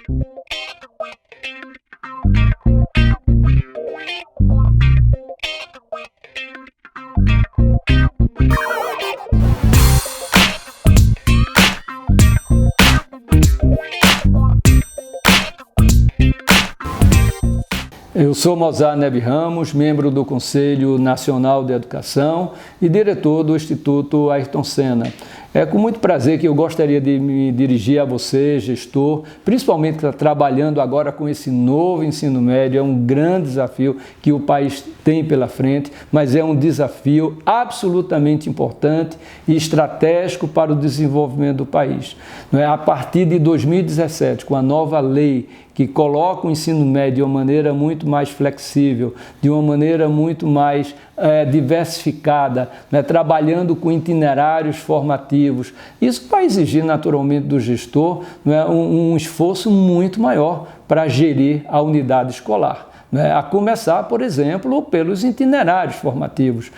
Eu sou Mozart Neves Ramos, membro do Conselho Nacional de Educação e diretor do Instituto Ayrton Senna. É com muito prazer que eu gostaria de me dirigir a você, gestor, principalmente que está trabalhando agora com esse novo ensino médio. É um grande desafio que o país tem pela frente, mas é um desafio absolutamente importante e estratégico para o desenvolvimento do país. A partir de 2017, com a nova lei que coloca o ensino médio de uma maneira muito mais flexível, de uma maneira muito mais diversificada, trabalhando com itinerários formativos. Isso vai exigir naturalmente do gestor um esforço muito maior para gerir a unidade escolar. A começar, por exemplo, pelos itinerários formativos.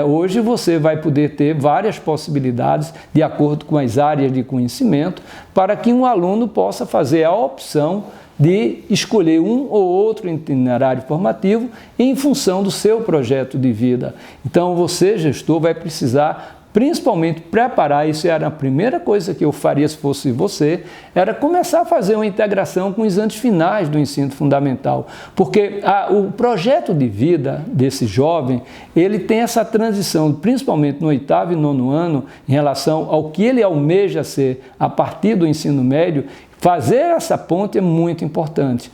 Hoje você vai poder ter várias possibilidades de acordo com as áreas de conhecimento para que um aluno possa fazer a opção de escolher um ou outro itinerário formativo em função do seu projeto de vida. Então você, gestor, vai precisar principalmente preparar, isso era a primeira coisa que eu faria se fosse você, era começar a fazer uma integração com os anos finais do ensino fundamental, porque o projeto de vida desse jovem, ele tem essa transição, principalmente no 8º e 9º ano, em relação ao que ele almeja ser a partir do ensino médio. Fazer essa ponte é muito importante.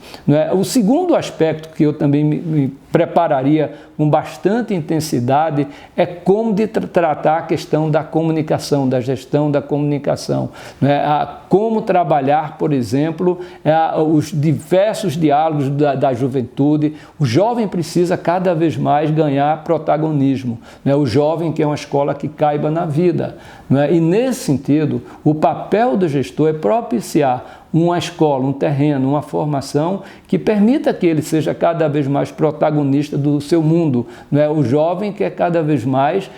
O segundo aspecto que eu também me prepararia com bastante intensidade é como de tratar a questão da comunicação, da gestão da comunicação. Como trabalhar, por exemplo, os diversos diálogos da juventude. O jovem precisa cada vez mais ganhar protagonismo. O jovem quer uma escola que caiba na vida. E nesse sentido, o papel do gestor é propiciar uma escola, um terreno, uma formação que permita que ele seja cada vez mais protagonista do seu mundo. O jovem quer cada vez mais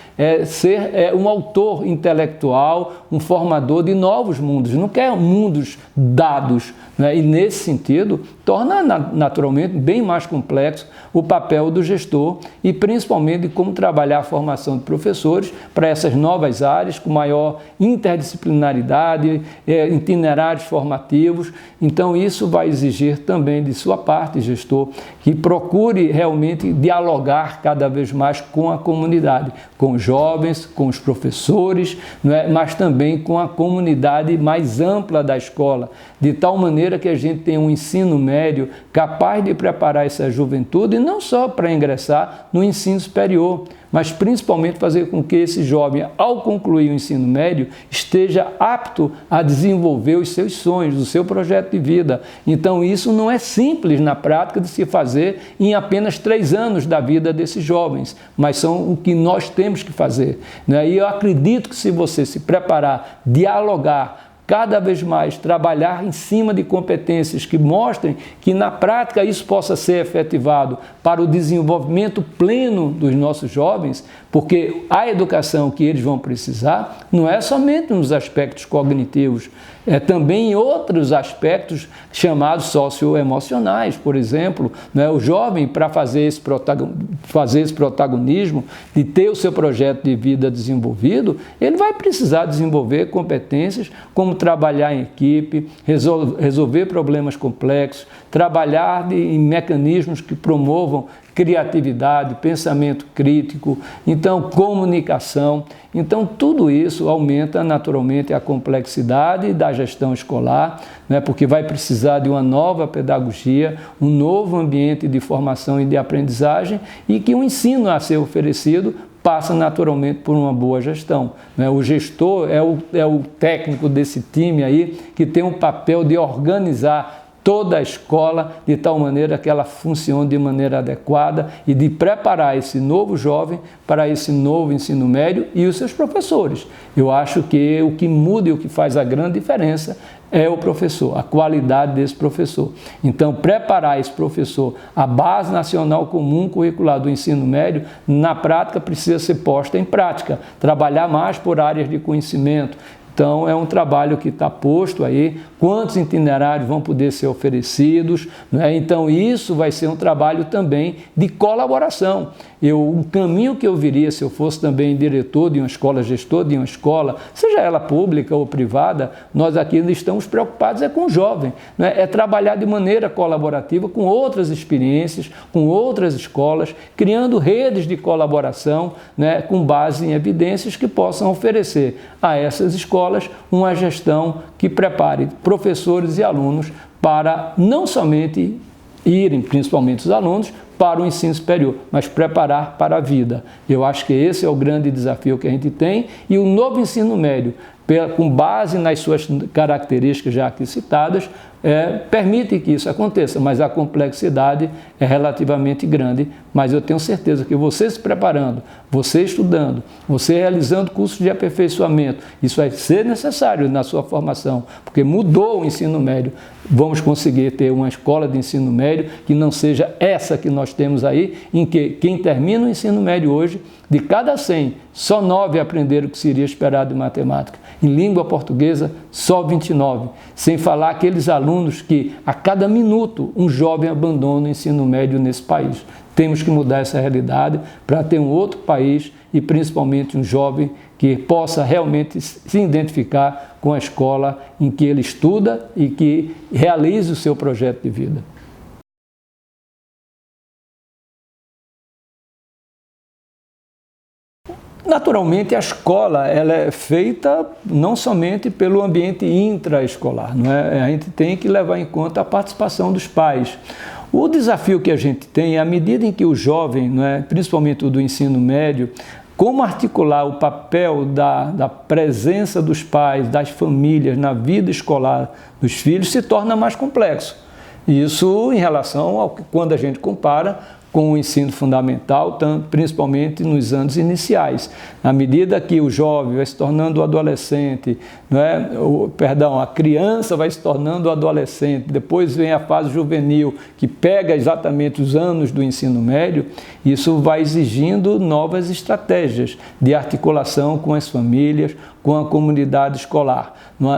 ser um autor intelectual, um formador de novos mundos, não quer mundos dados. E nesse sentido, torna naturalmente bem mais complexo o papel do gestor e principalmente de como trabalhar a formação de professores para essas novas áreas com maior interdisciplinaridade, itinerários formativos. Então isso vai exigir também de sua parte, gestor, que procure realmente dialogar cada vez mais com a comunidade, com os jovens, com os professores, mas também com a comunidade mais ampla da escola, de tal maneira que a gente tenha um ensino médio capaz de preparar essa juventude não só para ingressar no ensino superior, mas principalmente fazer com que esse jovem, ao concluir o ensino médio, esteja apto a desenvolver os seus sonhos, o seu projeto de vida. Então isso não é simples na prática de se fazer em apenas 3 anos da vida desses jovens, mas são o que nós temos que fazer. E eu acredito que se você se preparar, dialogar, cada vez mais trabalhar em cima de competências que mostrem que na prática isso possa ser efetivado para o desenvolvimento pleno dos nossos jovens, porque a educação que eles vão precisar não é somente nos aspectos cognitivos, é também em outros aspectos chamados socioemocionais. Por exemplo, o jovem, para fazer esse protagonismo, de ter o seu projeto de vida desenvolvido, ele vai precisar desenvolver competências como trabalhar em equipe, resolver problemas complexos, trabalhar em mecanismos que promovam criatividade, pensamento crítico, então comunicação. Então tudo isso aumenta naturalmente a complexidade da gestão escolar, porque vai precisar de uma nova pedagogia, um novo ambiente de formação e de aprendizagem e que o ensino a ser oferecido passa naturalmente por uma boa gestão. O gestor é o técnico desse time aí que tem o papel de organizar toda a escola de tal maneira que ela funcione de maneira adequada e de preparar esse novo jovem para esse novo ensino médio e os seus professores. Eu acho que o que muda e o que faz a grande diferença é o professor, a qualidade desse professor. Então, preparar esse professor, a Base Nacional Comum Curricular do Ensino Médio, na prática precisa ser posta em prática, trabalhar mais por áreas de conhecimento. Então, é um trabalho que está posto aí quantos itinerários vão poder ser oferecidos, né? Então isso vai ser um trabalho também de colaboração. Um caminho que eu viria se eu fosse também diretor de uma escola, gestor de uma escola, seja ela pública ou privada, nós aqui ainda estamos preocupados com o jovem, né? É trabalhar de maneira colaborativa com outras experiências, com outras escolas, criando redes de colaboração, né? Com base em evidências que possam oferecer a essas escolas uma gestão que prepare professores e alunos para não somente irem, principalmente os alunos, para o ensino superior, mas preparar para a vida. Eu acho que esse é o grande desafio que a gente tem, e o novo ensino médio, com base nas suas características já aqui citadas, permite que isso aconteça, mas a complexidade é relativamente grande. Mas eu tenho certeza que você se preparando, você estudando, você realizando cursos de aperfeiçoamento, isso vai ser necessário na sua formação, porque mudou o ensino médio. Vamos conseguir ter uma escola de ensino médio que não seja essa que nós temos aí, em que quem termina o ensino médio hoje, de cada 100, só 9 aprenderam o que seria esperado em matemática. Em língua portuguesa, só 29. Sem falar aqueles alunos que, a cada minuto, um jovem abandona o ensino médio nesse país. Temos que mudar essa realidade para ter um outro país e, principalmente, um jovem que possa realmente se identificar com a escola em que ele estuda e que realize o seu projeto de vida. Naturalmente, a escola ela é feita não somente pelo ambiente intraescolar, não é? A gente tem que levar em conta a participação dos pais. O desafio que a gente tem é, à medida em que o jovem, não é, principalmente o do ensino médio, como articular o papel da presença dos pais, das famílias na vida escolar dos filhos se torna mais complexo. Isso em relação ao que quando a gente compara com o ensino fundamental, principalmente nos anos iniciais. À medida que o jovem vai se tornando adolescente, a criança vai se tornando adolescente, depois vem a fase juvenil, que pega exatamente os anos do ensino médio, isso vai exigindo novas estratégias de articulação com as famílias, com a comunidade escolar.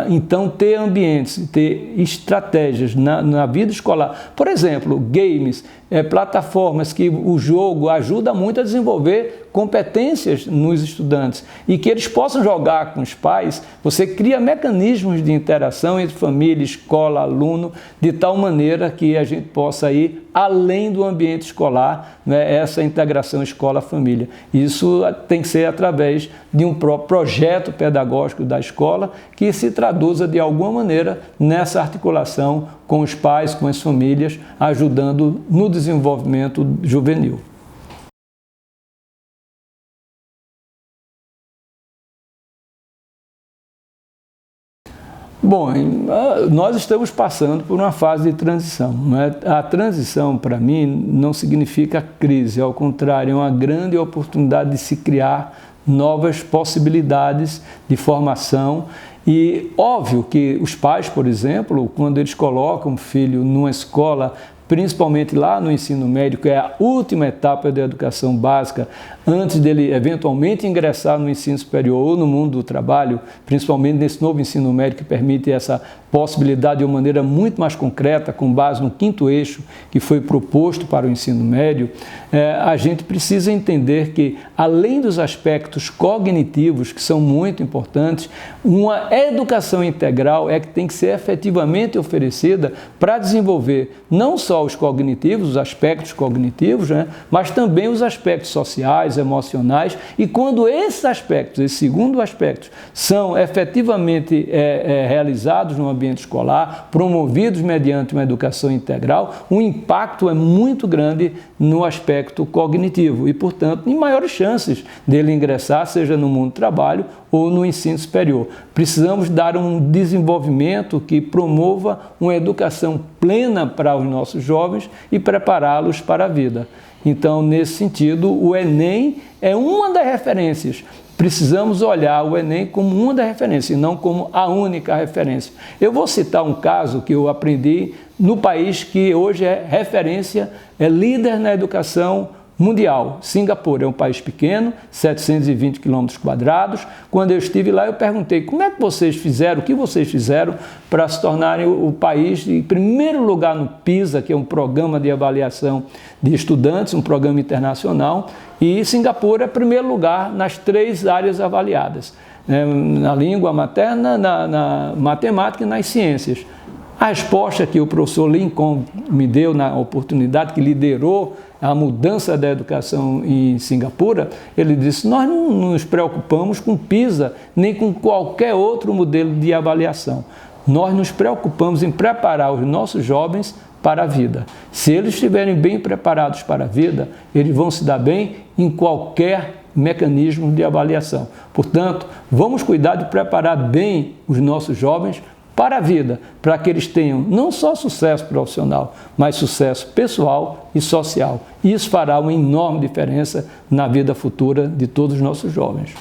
Então, ter ambientes, ter estratégias na vida escolar, por exemplo, games, plataformas que o jogo ajuda muito a desenvolver competências nos estudantes e que eles possam jogar com os pais, você cria mecanismos de interação entre família, escola, aluno, de tal maneira que a gente possa ir além do ambiente escolar, essa integração escola-família. Isso tem que ser através de um projeto pedagógico da escola que se traduza de alguma maneira nessa articulação com os pais, com as famílias, ajudando no desenvolvimento juvenil. Bom, nós estamos passando por uma fase de transição. A transição, para mim, não significa crise, ao contrário, é uma grande oportunidade de se criar novas possibilidades de formação. E óbvio que os pais, por exemplo, quando eles colocam o filho numa escola, principalmente lá no ensino médio, que é a última etapa da educação básica, antes dele eventualmente ingressar no ensino superior ou no mundo do trabalho, principalmente nesse novo ensino médio que permite essa possibilidade de uma maneira muito mais concreta, com base no 5º eixo que foi proposto para o ensino médio, a gente precisa entender que, além dos aspectos cognitivos, que são muito importantes, uma educação integral é que tem que ser efetivamente oferecida para desenvolver não só os cognitivos, os aspectos cognitivos, mas também os aspectos sociais, emocionais, e quando esses aspectos, esse segundo aspecto, são efetivamente realizados no ambiente escolar, promovidos mediante uma educação integral, o impacto é muito grande no aspecto cognitivo e, portanto, em maiores chances dele ingressar, seja no mundo do trabalho ou no ensino superior. Precisamos dar um desenvolvimento que promova uma educação plena para os nossos jovens e prepará-los para a vida. Então, nesse sentido, o Enem é uma das referências. Precisamos olhar o Enem como uma das referências, e não como a única referência. Eu vou citar um caso que eu aprendi no país que hoje é referência, é líder na educação mundial. Singapura é um país pequeno, 720 quilômetros quadrados. Quando eu estive lá, eu perguntei como é que vocês fizeram, o que vocês fizeram para se tornarem o país em primeiro lugar no PISA, que é um programa de avaliação de estudantes, um programa internacional, e Singapura é primeiro lugar nas 3 áreas avaliadas, na língua materna, na matemática e nas ciências. A resposta que o professor Lincoln me deu na oportunidade, que liderou a mudança da educação em Singapura, ele disse: nós não nos preocupamos com PISA, nem com qualquer outro modelo de avaliação. Nós nos preocupamos em preparar os nossos jovens para a vida. Se eles estiverem bem preparados para a vida, eles vão se dar bem em qualquer mecanismo de avaliação. Portanto, vamos cuidar de preparar bem os nossos jovens para a vida, para que eles tenham não só sucesso profissional, mas sucesso pessoal e social. Isso fará uma enorme diferença na vida futura de todos os nossos jovens.